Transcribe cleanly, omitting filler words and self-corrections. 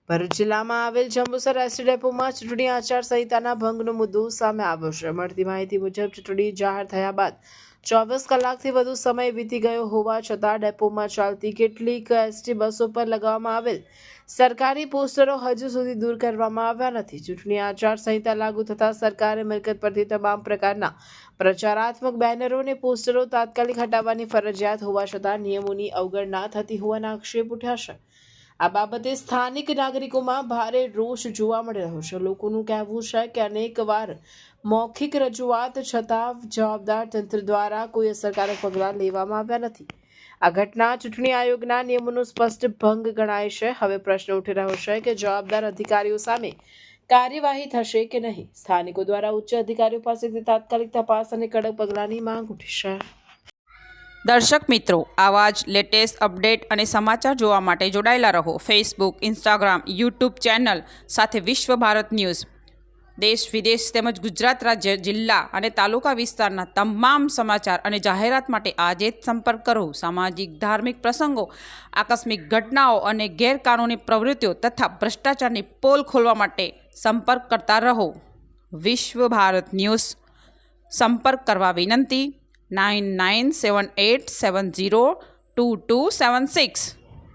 ભરૂચ જિલ્લામાં આવેલ જંબુસર એસટી ડેપોમાં ચૂંટણી આચારસંહિતાના ભંગનો મુદ્દો સામે આવ્યો છે। મળતી માહિતી મુજબ ચૂંટણી જાહેર થયા બાદ 24 કલાકથી વધુ સમય વીતી ગયો હોવા છતાં ડેપોમાં ચાલતી કેટલીક એસટી બસો પર લગાવવામાં આવેલ સરકારી પોસ્ટરો હજુ સુધી દૂર કરવામાં આવ્યા નથી। ચૂંટણી આચારસંહિતા લાગુ થતાં સરકારે મિલકત પરથી તમામ પ્રકારના પ્રચારાત્મક બેનરો અને પોસ્ટરો તાત્કાલિક હટાવવાની ફરજિયાત હોવા છતાં નિયમોની અવગણના થતી હોવાના આક્ષેપ ઉઠ્યા છે। આ બાબતે સ્થાનિક નાગરિકોમાં ભારે રોષ જોવા મળી રહ્યો છે। લોકોનું કહેવું છે કે અનેકવાર મૌખિક રજૂઆત છતાં જવાબદાર તંત્ર દ્વારા કોઈ અસરકારક પગલાં લેવામાં આવ્યા નથી। આ ઘટના ચૂંટણી આયોગના નિયમોનો સ્પષ્ટ ભંગ ગણાય છે। હવે પ્રશ્ન ઉઠી રહ્યો છે કે જવાબદાર અધિકારીઓ સામે કાર્યવાહી થશે કે નહીં। સ્થાનિકો દ્વારા ઉચ્ચ અધિકારીઓ પાસેથી તાત્કાલિક તપાસ અને કડક પગલાંની માંગ ઉઠી છે। દર્શક મિત્રો, આવા જ લેટેસ્ટ અપડેટ અને સમાચાર જોવા માટે જોડાયેલા રહો ફેસબુક, ઇન્સ્ટાગ્રામ, યુટ્યુબ ચેનલ સાથે વિશ્વ ભારત ન્યૂઝ। દેશ વિદેશ તેમજ ગુજરાત રાજ્ય, જિલ્લા અને તાલુકા વિસ્તારના તમામ સમાચાર અને જાહેરાત માટે આજે જ સંપર્ક કરો। સામાજિક ધાર્મિક પ્રસંગો, આકસ્મિક ઘટનાઓ અને ગેરકાનૂની પ્રવૃત્તિઓ તથા ભ્રષ્ટાચારની પોલ ખોલવા માટે સંપર્ક કરતા રહો। વિશ્વ ભારત ન્યૂઝ સંપર્ક કરવા વિનંતી 9978702276।